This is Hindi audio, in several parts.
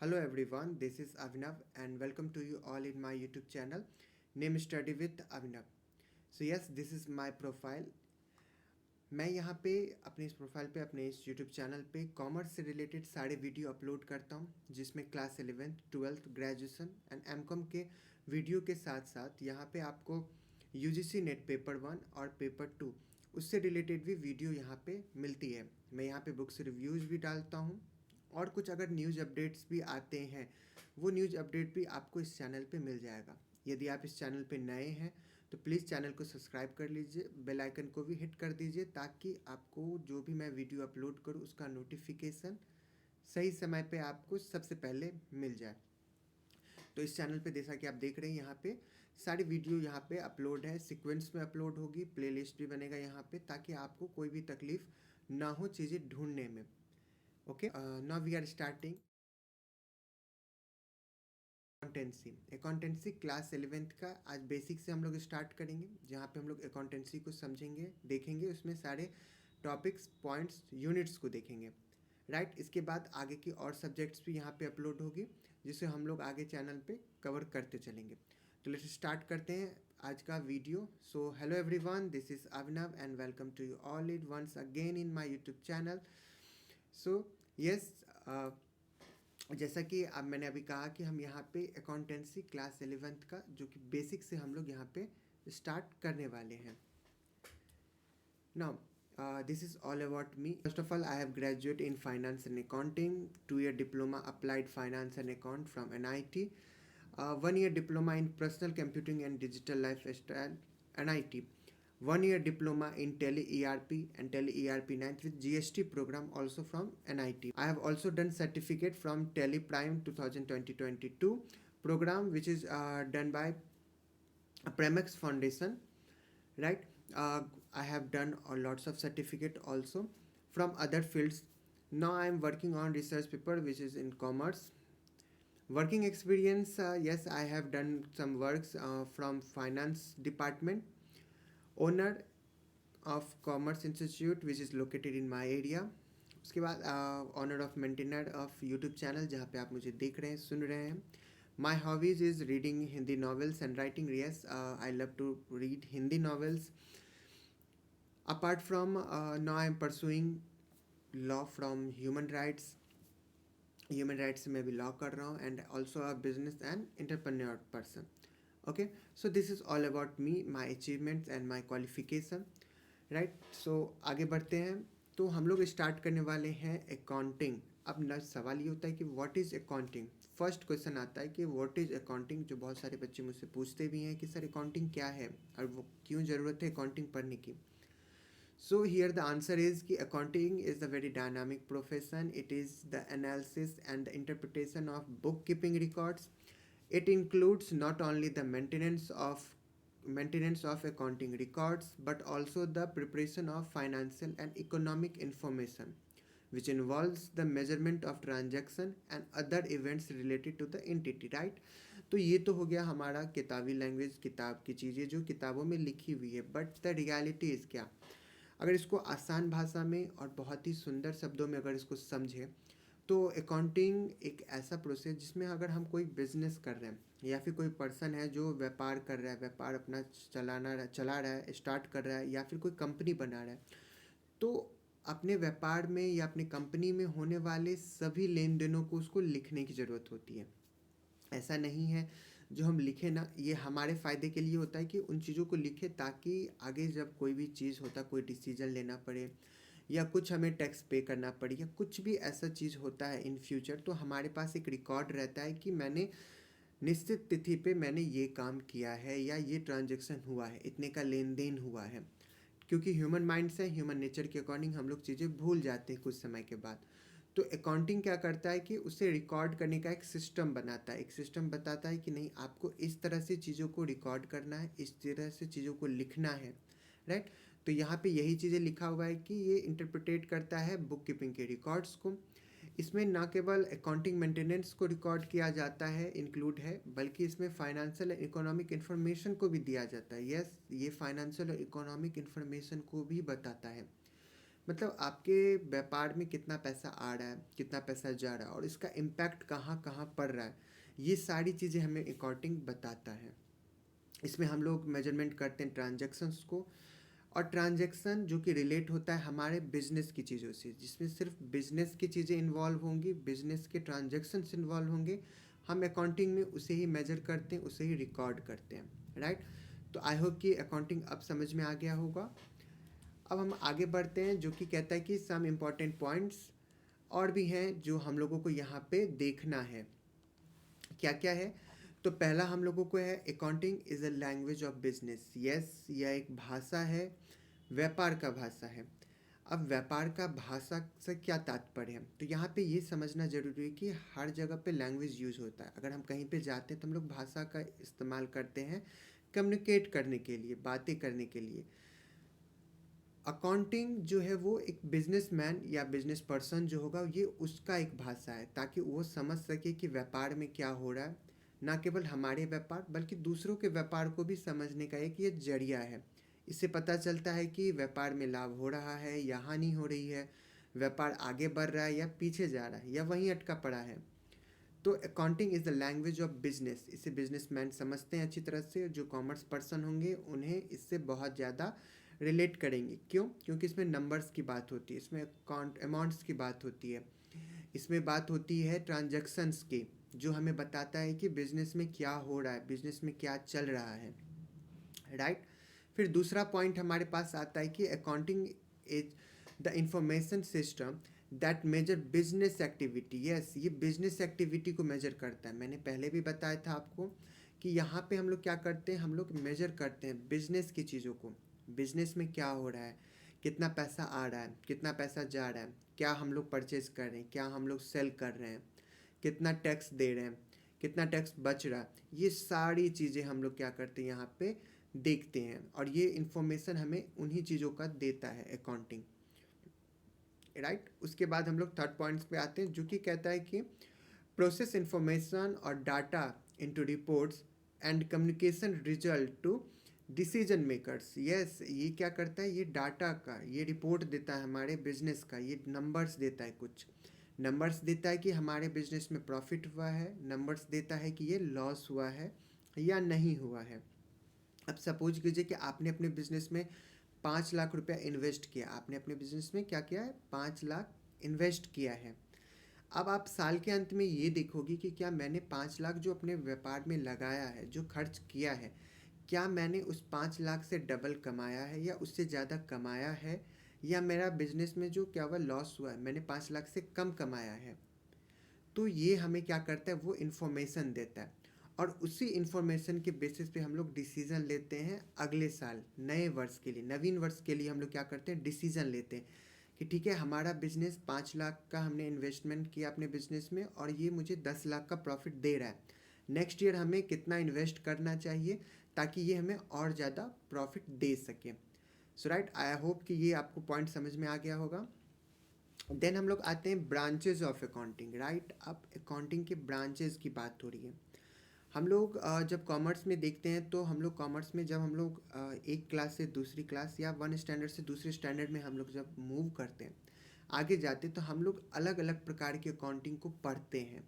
Hello everyone, this is Avinav and welcome to you all in my YouTube channel Name Study with Avinav. So yes, this is my profile. मैं यहाँ पे अपने इस प्रोफाइल पे अपने इस यूट्यूब चैनल पे कॉमर्स से रिलेटेड सारे वीडियो अपलोड करता हूँ जिसमें class 11th 12th graduation and MCom के वीडियो के साथ साथ यहाँ पे आपको यूजीसी नेट पेपर 1 और पेपर 2 उससे रिलेटेड भी वीडियो यहाँ पे मिलती है। मैं यहाँ पे बुक्स रिव्यूज़ भी डालता हूँ और कुछ अगर न्यूज़ अपडेट्स भी आते हैं वो न्यूज़ अपडेट भी आपको इस चैनल पे मिल जाएगा। यदि आप इस चैनल पे नए हैं तो प्लीज़ चैनल को सब्सक्राइब कर लीजिए, बेल आइकन को भी हिट कर दीजिए ताकि आपको जो भी मैं वीडियो अपलोड करूँ उसका नोटिफिकेशन सही समय पे आपको सबसे पहले मिल जाए। तो इस चैनल पे जैसा कि आप देख रहे हैं यहाँ पे सारी वीडियो यहाँ पे अपलोड है, सीक्वेंस में अपलोड होगी, प्लेलिस्ट भी बनेगा यहाँ पे ताकि आपको कोई भी तकलीफ ना हो चीज़ें ढूंढने में। Okay, now we are starting accountancy. Accountancy class 11th का आज बेसिक से हम लोग स्टार्ट करेंगे जहाँ पे हम लोग अकाउंटेंसी को समझेंगे, देखेंगे, उसमें सारे टॉपिक्स, पॉइंट्स, यूनिट्स को देखेंगे। राइट, इसके बाद आगे की और सब्जेक्ट्स भी यहाँ पे अपलोड होगी जिसे हम लोग आगे चैनल पे कवर करते चलेंगे। तो लेट्स स्टार्ट करते हैं आज का video. So hello everyone, this is Abhinav and welcome to you all it once again in my YouTube channel. So yes, जैसा कि अब मैंने अभी कहा कि हम यहाँ पे अकाउंटेंसी क्लास 11th का जो कि बेसिक से हम लोग यहाँ पे स्टार्ट करने वाले हैं। Now this is all about me. First of all, I have graduated in finance and accounting, 2-year diploma applied finance and account from NIT, 1-year diploma in personal computing and digital lifestyle NIT, 1-year diploma in tele ERP and tele ERP 9th with GST program also from NIT. I have also done certificate from Tele Prime 2020-22 program which is done by Premex Foundation, right? I have done lots of certificate also from other fields. Now I am working on research paper which is in commerce. Working experience, yes, I have done some works from finance department, owner of Commerce Institute which is located in my area. उसके बाद owner of maintainer of YouTube channel जहाँ पे आप मुझे देख रहे हैं, सुन रहे हैं. My hobbies is reading Hindi novels and writing. Yes, I love to read Hindi novels. Apart from now I am pursuing law from human rights में भी law कर रहा हूँ and also a business and entrepreneur person. Okay, so this is all about me, my achievements and my qualification. Right, so आगे बढ़ते हैं. तो हम लोग स्टार्ट करने वाले हैं अकाउंटिंग. अब न सवाल ये होता है कि what is accounting. First question आता है कि व्हाट इज़ अकाउंटिंग, जो बहुत सारे बच्चे मुझसे पूछते भी हैं कि सर अकाउंटिंग क्या है और वो क्यों ज़रूरत है अकाउंटिंग पढ़ने की. So here the answer is कि accounting is a very dynamic profession. It is the analysis and the interpretation of bookkeeping records. It includes not only the maintenance of accounting records but also the preparation of financial and economic information which involves the measurement of transaction and other events related to the entity. Right, तो ये तो हो गया हमारा किताबी लैंग्वेज, किताब की चीज़ें जो किताबों में लिखी हुई है. बट द रियलिटी इज़ क्या, अगर इसको आसान भाषा में और बहुत ही सुंदर शब्दों में अगर इसको समझें तो अकाउंटिंग एक ऐसा प्रोसेस जिसमें अगर हम कोई बिजनेस कर रहे हैं या फिर कोई पर्सन है जो व्यापार कर रहा है, व्यापार अपना चला रहा है, स्टार्ट कर रहा है या फिर कोई कंपनी बना रहा है, तो अपने व्यापार में या अपनी कंपनी में होने वाले सभी लेन देनों को उसको लिखने की ज़रूरत होती है. ऐसा नहीं है जो हम लिखें ना, ये हमारे फ़ायदे के लिए होता है कि उन चीज़ों को लिखें ताकि आगे जब कोई भी चीज़ होता, कोई डिसीजन लेना पड़े या कुछ हमें टैक्स पे करना पड़े या कुछ भी ऐसा चीज़ होता है इन फ्यूचर, तो हमारे पास एक रिकॉर्ड रहता है कि मैंने निश्चित तिथि पे मैंने ये काम किया है या ये ट्रांजैक्शन हुआ है, इतने का लेन देन हुआ है. क्योंकि ह्यूमन माइंड से, ह्यूमन नेचर के अकॉर्डिंग हम लोग चीज़ें भूल जाते हैं कुछ समय के बाद. तो अकाउंटिंग क्या करता है कि उसे रिकॉर्ड करने का एक सिस्टम बनाता है, एक सिस्टम बताता है कि नहीं आपको इस तरह से चीज़ों को रिकॉर्ड करना है, इस तरह से चीज़ों को लिखना है. राइट, तो यहाँ पे यही चीज़ें लिखा हुआ है कि ये इंटरप्रिटेट करता है बुक कीपिंग के रिकॉर्ड्स को. इसमें ना केवल अकाउंटिंग मेंटेनेंस को रिकॉर्ड किया जाता है, इंक्लूड है, बल्कि इसमें फाइनेंशियल और इकोनॉमिक इन्फॉर्मेशन को भी दिया जाता है. यस, ये फाइनेंशियल और इकोनॉमिक इन्फॉर्मेशन को भी बताता है. मतलब आपके व्यापार में कितना पैसा आ रहा है, कितना पैसा जा रहा है और इसका इम्पैक्ट कहाँ कहाँ पड़ रहा है, ये सारी चीज़ें हमें अकाउंटिंग बताता है। इसमें हम लोग मेजरमेंट करते हैं ट्रांजैक्शंस को, और ट्रांजैक्शन जो कि रिलेट होता है हमारे बिजनेस की चीज़ों से, जिसमें सिर्फ बिजनेस की चीज़ें इन्वॉल्व होंगी, बिजनेस के ट्रांजैक्शंस इन्वॉल्व होंगे, हम अकाउंटिंग में उसे ही मेजर करते हैं, उसे ही रिकॉर्ड करते हैं, राइट। तो आई होप कि अकाउंटिंग अब समझ में आ गया होगा। अब हम आगे बढ़ते हैं, जो कि कहता है कि सम इम्पॉर्टेंट पॉइंट्स और भी हैं जो हम लोगों को यहाँ पे देखना है। क्या क्या है? तो पहला हम लोगों को है accounting is a language of business. Yes, यह एक भाषा है, व्यापार का भाषा है। अब व्यापार का भाषा से क्या तात्पर्य है? तो यहाँ पे ये समझना जरूरी है कि हर जगह पे लैंग्वेज यूज़ होता है। अगर हम कहीं पे जाते हैं तो हम लोग भाषा का इस्तेमाल करते हैं कम्युनिकेट करने के लिए, बातें करने के लिए। अकाउंटिंग जो है वो एक बिजनेसमैन या बिजनेस पर्सन जो होगा, ये उसका एक भाषा है, ताकि वो समझ सके कि व्यापार में क्या हो रहा है। ना केवल हमारे व्यापार बल्कि दूसरों के व्यापार को भी समझने का एक ये जरिया है। इससे पता चलता है कि व्यापार में लाभ हो रहा है या हानि हो रही है, व्यापार आगे बढ़ रहा है या पीछे जा रहा है या वहीं अटका पड़ा है। तो accounting is the language of business. इसे बिजनेसमैन समझते हैं अच्छी तरह से, जो कॉमर्स पर्सन होंगे उन्हें इससे बहुत ज़्यादा रिलेट करेंगे। क्यों? क्योंकि इसमें नंबर्स की बात होती है, इसमें अकाउंट अमाउंट्स की बात होती है, इसमें बात होती है ट्रांजैक्शंस की, जो हमें बताता है कि बिजनेस में क्या हो रहा है, बिजनेस में क्या चल रहा है, राइट। फिर दूसरा पॉइंट हमारे पास आता है कि accounting is the information system that measure business activity. Yes, ये बिजनेस एक्टिविटी को मेजर करता है। मैंने पहले भी बताया था आपको कि यहाँ पे हम लोग क्या करते हैं, हम लोग मेजर करते हैं बिजनेस की चीज़ों को। बिजनेस में क्या हो रहा है, कितना पैसा आ रहा है, कितना पैसा जा रहा है, क्या हम लोग परचेज कर रहे हैं, क्या हम लोग सेल कर रहे हैं, कितना टैक्स दे रहे हैं, कितना टैक्स बच रहा है, ये सारी चीज़ें हम लोग क्या करते हैं यहाँ पे देखते हैं। और ये इन्फॉर्मेशन हमें उन्हीं चीज़ों का देता है अकाउंटिंग, राइट। उसके बाद हम लोग थर्ड पॉइंट्स पे आते हैं, जो कि कहता है कि प्रोसेस इंफॉर्मेशन और data into reports and communication result to decision makers. Yes, ये क्या करता है, ये डाटा का ये रिपोर्ट देता है हमारे बिजनेस का, ये नंबर्स देता है, कुछ नंबर्स देता है कि हमारे बिजनेस में प्रॉफिट हुआ है, नंबर्स देता है कि ये लॉस हुआ है या नहीं हुआ है। अब सपोज कीजिए कि आपने अपने बिजनेस में 5 लाख रुपया इन्वेस्ट किया, आपने अपने बिजनेस में क्या किया है, 5 लाख इन्वेस्ट किया है। अब आप साल के अंत में ये देखोगे कि क्या मैंने 5 लाख जो अपने व्यापार में लगाया है, जो खर्च किया है, क्या मैंने उस 5 लाख से डबल कमाया है या उससे ज़्यादा कमाया है, या मेरा बिजनेस में जो क्या हुआ लॉस हुआ है, मैंने 5 लाख से कम कमाया है। तो ये हमें क्या करता है, वो इन्फॉर्मेशन देता है। और उसी इन्फॉर्मेशन के बेसिस पे हम लोग डिसीज़न लेते हैं अगले साल, नए वर्ष के लिए, नवीन वर्ष के लिए हम लोग क्या करते हैं, डिसीज़न लेते हैं कि ठीक है, हमारा बिजनेस 5 लाख का हमने इन्वेस्टमेंट किया अपने बिजनेस में और ये मुझे 10 लाख का प्रॉफिट दे रहा है। नेक्स्ट ईयर हमें कितना इन्वेस्ट करना चाहिए ताकि ये हमें और ज़्यादा प्रॉफिट दे सके। सो राइट, आई होप कि ये आपको पॉइंट समझ में आ गया होगा। देन हम लोग आते हैं ब्रांचेज ऑफ अकाउंटिंग, राइट। अब अकाउंटिंग के ब्रांचेज की बात हो रही है। हम लोग जब कॉमर्स में देखते हैं तो हम लोग कॉमर्स में जब हम लोग एक क्लास से दूसरी क्लास या वन स्टैंडर्ड से दूसरे स्टैंडर्ड में हम लोग जब मूव करते हैं, आगे जाते हैं, तो हम लोग अलग अलग प्रकार की अकाउंटिंग को पढ़ते हैं,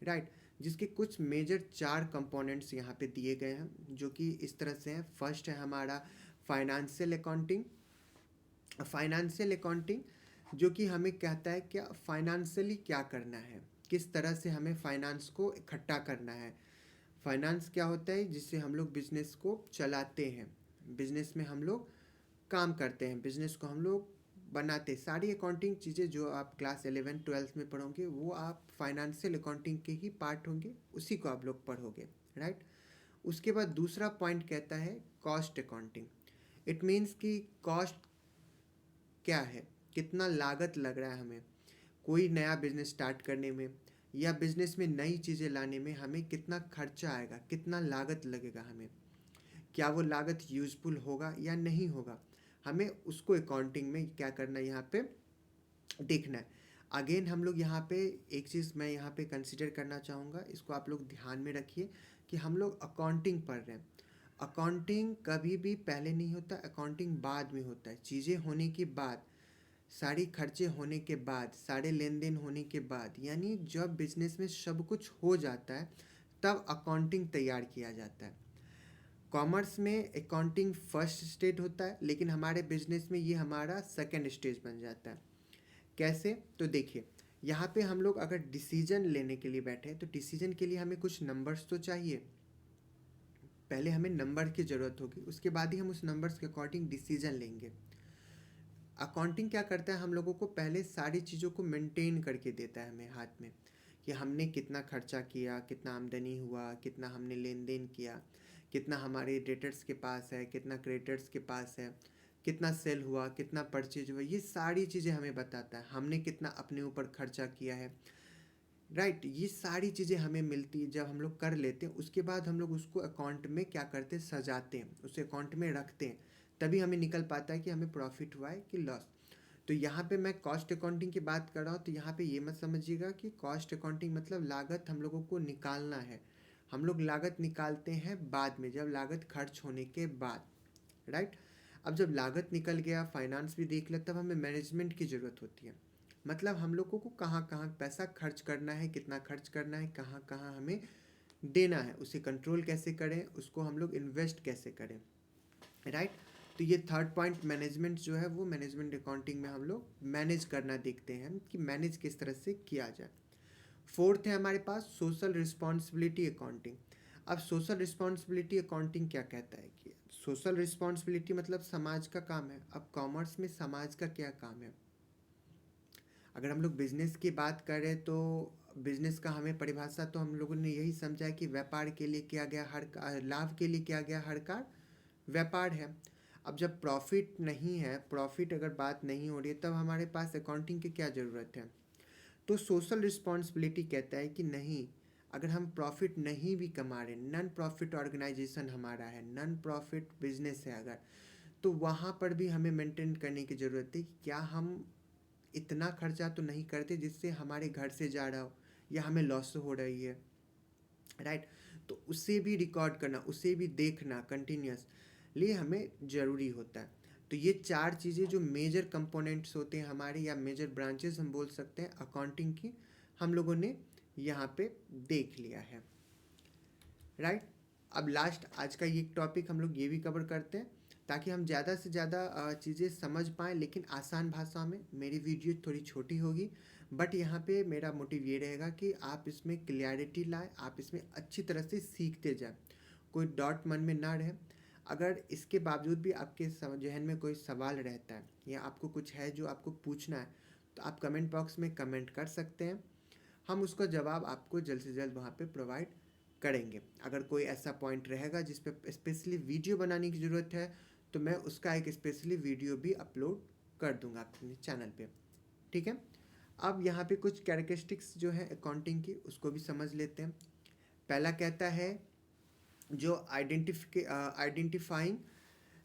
राइट। जिसके कुछ मेजर 4 कंपोनेंट्स यहाँ पे दिए गए हैं, जो कि इस तरह से हैं। फर्स्ट है हमारा फाइनेंशियल अकाउंटिंग। फाइनेंशियल अकाउंटिंग जो कि हमें कहता है क्या फाइनेंशियली क्या करना है, किस तरह से हमें फाइनेंस को इकट्ठा करना है। फाइनेंस क्या होता है, जिससे हम लोग बिजनेस को चलाते हैं, बिजनेस में हम लोग काम करते हैं, बिजनेस को हम लोग बनाते हैं। सारी अकाउंटिंग चीज़ें जो आप क्लास 11 12 में पढ़ोगे वो आप फाइनेंशियल अकाउंटिंग के ही पार्ट होंगे, उसी को आप लोग पढ़ोगे, राइट। उसके बाद दूसरा पॉइंट कहता है कॉस्ट अकाउंटिंग। इट मीन्स कि कॉस्ट क्या है, कितना लागत लग रहा है हमें कोई नया बिजनेस स्टार्ट करने में, या बिजनेस में नई चीज़ें लाने में हमें कितना खर्चा आएगा, कितना लागत लगेगा हमें, क्या वो लागत यूजफुल होगा या नहीं होगा, हमें उसको अकाउंटिंग में क्या करना है, यहाँ पे देखना है। अगेन हम लोग यहाँ पे एक चीज़ मैं यहाँ पे कंसिडर करना चाहूँगा, इसको आप लोग ध्यान में रखिए कि हम लोग अकाउंटिंग पढ़ रहे हैं। अकाउंटिंग कभी भी पहले नहीं होता, अकाउंटिंग बाद में होता है, चीज़ें होने के बाद। सारी खर्चे होने के बाद, सारे लेन देन होने के बाद, यानी जब बिजनेस में सब कुछ हो जाता है तब अकाउंटिंग तैयार किया जाता है। कॉमर्स में अकाउंटिंग फर्स्ट स्टेज होता है, लेकिन हमारे बिजनेस में ये हमारा सेकंड स्टेज बन जाता है। कैसे? तो देखिए, यहाँ पे हम लोग अगर डिसीजन लेने के लिए बैठे तो डिसीजन के लिए हमें कुछ नंबर्स तो चाहिए। पहले हमें नंबर की ज़रूरत होगी, उसके बाद ही हम उस नंबर्स के अकॉर्डिंग डिसीजन लेंगे। अकाउंटिंग क्या करता है, हम लोगों को पहले सारी चीज़ों को मेंटेन करके देता है हमें हाथ में, कि हमने कितना खर्चा किया, कितना आमदनी हुआ, कितना हमने लेन देन किया, कितना हमारे डेटर्स के पास है, कितना क्रेडिटर्स के पास है, कितना सेल हुआ, कितना परचेज हुआ, ये सारी चीज़ें हमें बताता है। हमने कितना अपने ऊपर खर्चा किया है, राइट। ये सारी चीज़ें हमें मिलती है जब हम लोग कर लेते हैं। उसके बाद हम लोग उसको अकाउंट में क्या करते हैं, सजाते हैं, उसे अकाउंट में रखते हैं, तभी हमें निकल पाता है कि हमें प्रॉफिट हुआ है कि लॉस। तो यहाँ पे मैं कॉस्ट अकाउंटिंग की बात कर रहा हूँ, तो यहाँ पे ये मत समझिएगा कि कॉस्ट अकाउंटिंग मतलब लागत हम लोगों को निकालना है। हम लोग लागत निकालते हैं बाद में, जब लागत खर्च होने के बाद, राइट। अब जब लागत निकल गया, फाइनेंस भी देख लिया, तब हमें मैनेजमेंट की ज़रूरत होती है। मतलब हम लोगों को कहाँ कहाँ पैसा खर्च करना है, कितना खर्च करना है, कहाँ कहाँ हमें देना है, उसे कंट्रोल कैसे करें, उसको हम लोग इन्वेस्ट कैसे करें, राइट। तो ये थर्ड पॉइंट मैनेजमेंट जो है, वो मैनेजमेंट अकाउंटिंग में हम लोग मैनेज करना देखते हैं कि मैनेज किस तरह से किया जाए। फोर्थ है हमारे पास सोशल रिस्पॉन्सिबिलिटी अकाउंटिंग। अब सोशल रिस्पॉन्सिबिलिटी अकाउंटिंग क्या कहता है कि सोशल रिस्पॉन्सिबिलिटी मतलब समाज का काम है। अब कॉमर्स में समाज का क्या काम है? अगर हम लोग बिजनेस की बात करें तो बिजनेस का हमें परिभाषा तो हम लोगों ने यही समझा है कि व्यापार के लिए किया गया हर लाभ के लिए किया गया हर कार्य व्यापार है। अब जब प्रॉफिट नहीं है, प्रॉफिट अगर बात नहीं हो रही है, तब हमारे पास अकाउंटिंग की क्या ज़रूरत है? तो सोशल रिस्पॉन्सिबिलिटी कहता है कि नहीं, अगर हम प्रॉफिट नहीं भी कमा रहे, नॉन प्रॉफिट ऑर्गेनाइजेशन हमारा है, नॉन प्रॉफिट बिजनेस है अगर, तो वहाँ पर भी हमें मेंटेन करने की ज़रूरत है कि क्या हम इतना खर्चा तो नहीं करते जिससे हमारे घर से जा रहा हो या हमें लॉस हो रही है, राइट। तो उसे भी रिकॉर्ड करना, उसे भी देखना कंटिन्यूसली हमें ज़रूरी होता है। तो ये चार चीज़ें जो मेजर कंपोनेंट्स होते हैं हमारे, या मेजर ब्रांचेस हम बोल सकते हैं अकाउंटिंग की, हम लोगों ने यहाँ पे देख लिया है, राइट। अब लास्ट आज का ये टॉपिक हम लोग ये भी कवर करते हैं ताकि हम ज़्यादा से ज़्यादा चीज़ें समझ पाएँ, लेकिन आसान भाषा में। मेरी वीडियो थोड़ी छोटी होगी, बट यहाँ पे मेरा मोटिव ये रहेगा कि आप इसमें क्लियरिटी लाएँ, आप इसमें अच्छी तरह से सीखते जाएँ, कोई डॉट मन में ना रहे। अगर इसके बावजूद भी आपके जहन में कोई सवाल रहता है या आपको कुछ है जो आपको पूछना है, तो आप कमेंट बॉक्स में कमेंट कर सकते हैं। हम उसका जवाब आपको जल्द से जल्द वहाँ पे प्रोवाइड करेंगे। अगर कोई ऐसा पॉइंट रहेगा जिस पे स्पेशली वीडियो बनाने की ज़रूरत है, तो मैं उसका एक स्पेशली वीडियो भी अपलोड कर दूंगा अपने चैनल पे, ठीक है। अब यहाँ पे कुछ कैरेक्टरिस्टिक्स जो है अकाउंटिंग की, उसको भी समझ लेते हैं। पहला कहता है जो identifying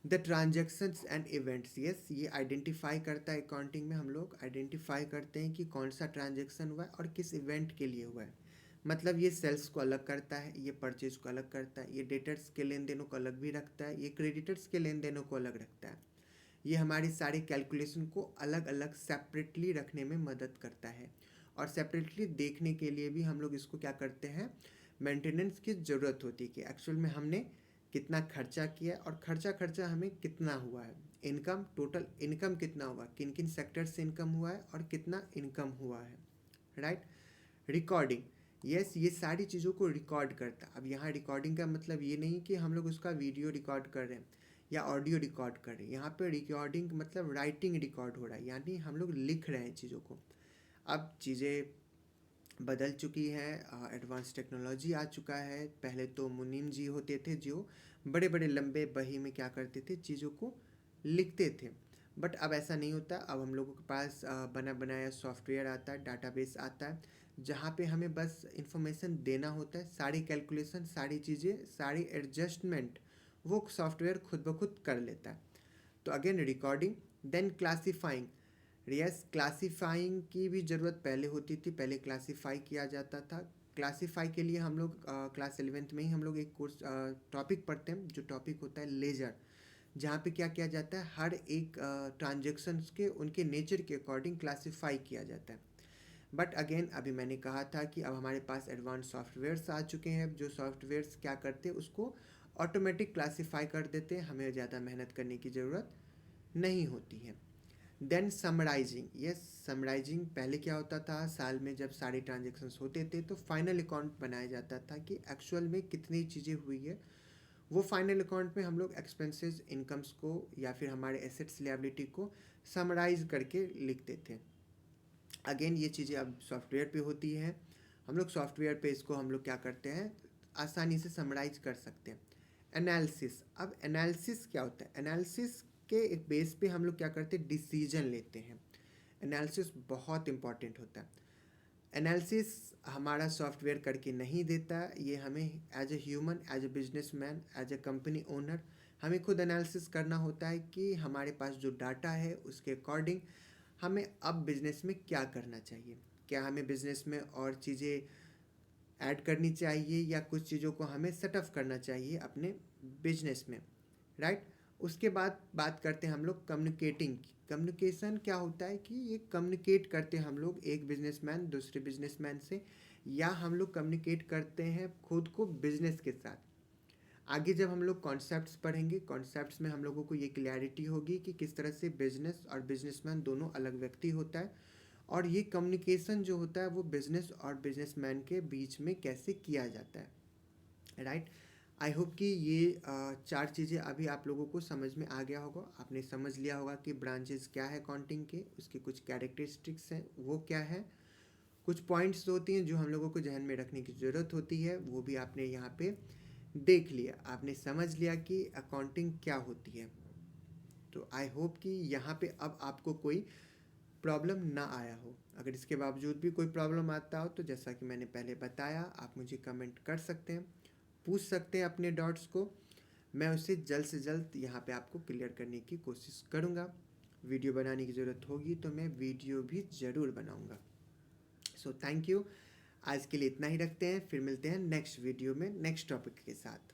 the transactions and events. Yes, ये आइडेंटिफाई करता है। अकाउंटिंग में हम लोग आइडेंटिफाई करते हैं कि कौन सा ट्रांजेक्शन हुआ है और किस इवेंट के लिए हुआ है। मतलब ये सेल्स को अलग करता है, ये परचेज को अलग करता है, ये डेटर्स के लेन देनों को अलग भी रखता है, ये क्रेडिटर्स के लेन देनों को अलग रखता है। ये हमारी सारी कैलकुलेशन को अलग अलग सेपरेटली रखने में मदद करता है। और सेपरेटली देखने के लिए भी हम लोग इसको क्या करते हैं, मेंटेनेंस की ज़रूरत होती है कि एक्चुअल में हमने कितना खर्चा किया और खर्चा हमें कितना हुआ है। इनकम, टोटल इनकम कितना हुआ, किन किन सेक्टर से इनकम हुआ है और कितना इनकम हुआ है, राइट। रिकॉर्डिंग, यस, ये सारी चीज़ों को रिकॉर्ड करता है। अब यहाँ रिकॉर्डिंग का मतलब ये नहीं कि हम लोग उसका वीडियो रिकॉर्ड कर रहे हैं या ऑडियो रिकॉर्ड कर रहे हैं। यहाँ पे रिकॉर्डिंग मतलब राइटिंग रिकॉर्ड हो रहा है, यानी हम लोग लिख रहे हैं चीज़ों को। अब चीज़ें बदल चुकी हैं, एडवांस टेक्नोलॉजी आ चुका है। पहले तो मुनीम जी होते थे जो बड़े बड़े लंबे बही में क्या करते थे, चीज़ों को लिखते थे। बट अब ऐसा नहीं होता। अब हम लोगों के पास बना बनाया सॉफ्टवेयर आता है, डाटाबेस आता है, जहाँ पे हमें बस इंफॉर्मेशन देना होता है। सारी कैलकुलेशन, सारी चीज़ें, सारी एडजस्टमेंट वो सॉफ्टवेयर खुद ब खुद कर लेता है। तो again recording, then classifying. Yes, classifying की भी ज़रूरत पहले होती थी, पहले क्लासीफाई किया जाता था। क्लासीफाई के लिए हम लोग क्लास 11th में ही हम लोग एक कोर्स टॉपिक पढ़ते हैं, जो टॉपिक होता है लेजर। जहाँ पे क्या किया जाता है, हर एक ट्रांजेक्शन्स के उनके नेचर के अकॉर्डिंग क्लासीफाई किया जाता है। बट अगेन अभी मैंने कहा था कि अब हमारे पास एडवांस सॉफ्टवेयर्स आ चुके हैं, जो सॉफ्टवेयर्स क्या करते हैं उसको ऑटोमेटिक क्लासीफाई कर देते हैं, हमें ज़्यादा मेहनत करने की ज़रूरत नहीं होती है। देन समराइजिंग, यस समराइजिंग पहले क्या होता था, साल में जब सारे ट्रांजेक्शन्स होते थे तो फाइनल अकाउंट बनाया जाता था कि एक्चुअल में कितनी चीज़ें हुई है। वो फाइनल अकाउंट में हम लोग एक्सपेंसेस, इनकम्स को या फिर हमारे एसेट्स लिएबिलिटी को समराइज करके लिखते थे। अगेन ये चीज़ें अब सॉफ्टवेयर पे होती हैं, हम लोग सॉफ्टवेयर पे इसको हम लोग क्या करते हैं, आसानी से समराइज कर सकते हैं। एनालिसिस, अब एनालिसिस क्या होता है, एनालिसिस के एक बेस पे हम लोग क्या करते हैं, डिसीजन लेते हैं। एनालिसिस बहुत इंपॉर्टेंट होता है। एनालिसिस हमारा सॉफ्टवेयर करके नहीं देता, ये हमें as a human, as a business man, as a company owner हमें खुद एनालिसिस करना होता है कि हमारे पास जो डाटा है उसके अकॉर्डिंग हमें अब बिजनेस में क्या करना चाहिए। क्या हमें बिजनेस में और चीज़ें ऐड करनी चाहिए या कुछ चीज़ों को हमें सेटअप करना चाहिए अपने बिजनेस में, राइट। उसके बाद बात करते हैं हम लोग कम्युनिकेटिंग की। कम्युनिकेशन क्या होता है कि ये कम्युनिकेट करते हैं हम लोग एक बिजनेसमैन दूसरे बिजनेसमैन से, या हम लोग कम्युनिकेट करते हैं खुद को बिजनेस के साथ। आगे जब हम लोग कॉन्सेप्ट्स पढ़ेंगे, कॉन्सेप्ट्स में हम लोगों को ये क्लैरिटी होगी कि किस तरह से बिजनेस और बिजनेसमैन दोनों अलग व्यक्ति होता है, और ये कम्युनिकेशन जो होता है वो बिजनेस और बिजनेसमैन के बीच में कैसे किया जाता है, राइट। आई होप कि ये चार चीज़ें अभी आप लोगों को समझ में आ गया होगा, आपने समझ लिया होगा कि ब्रांचेस क्या है अकाउंटिंग के, उसके कुछ कैरेक्टरिस्टिक्स हैं वो क्या है, कुछ पॉइंट्स होती हैं जो हम लोगों को ध्यान में रखने की ज़रूरत होती है, वो भी आपने यहाँ पे देख लिया, आपने समझ लिया कि अकाउंटिंग क्या होती है। तो आई होप कि यहाँ पे अब आपको कोई प्रॉब्लम ना आया हो। अगर इसके बावजूद भी कोई प्रॉब्लम आता हो तो जैसा कि मैंने पहले बताया, आप मुझे कमेंट कर सकते हैं, पूछ सकते हैं अपने डाउट्स को, मैं उसे जल्द से जल्द यहाँ पे आपको क्लियर करने की कोशिश करूँगा। वीडियो बनाने की ज़रूरत होगी तो मैं वीडियो भी ज़रूर बनाऊँगा। सो थैंक यू, आज के लिए इतना ही रखते हैं, फिर मिलते हैं नेक्स्ट वीडियो में नेक्स्ट टॉपिक के साथ।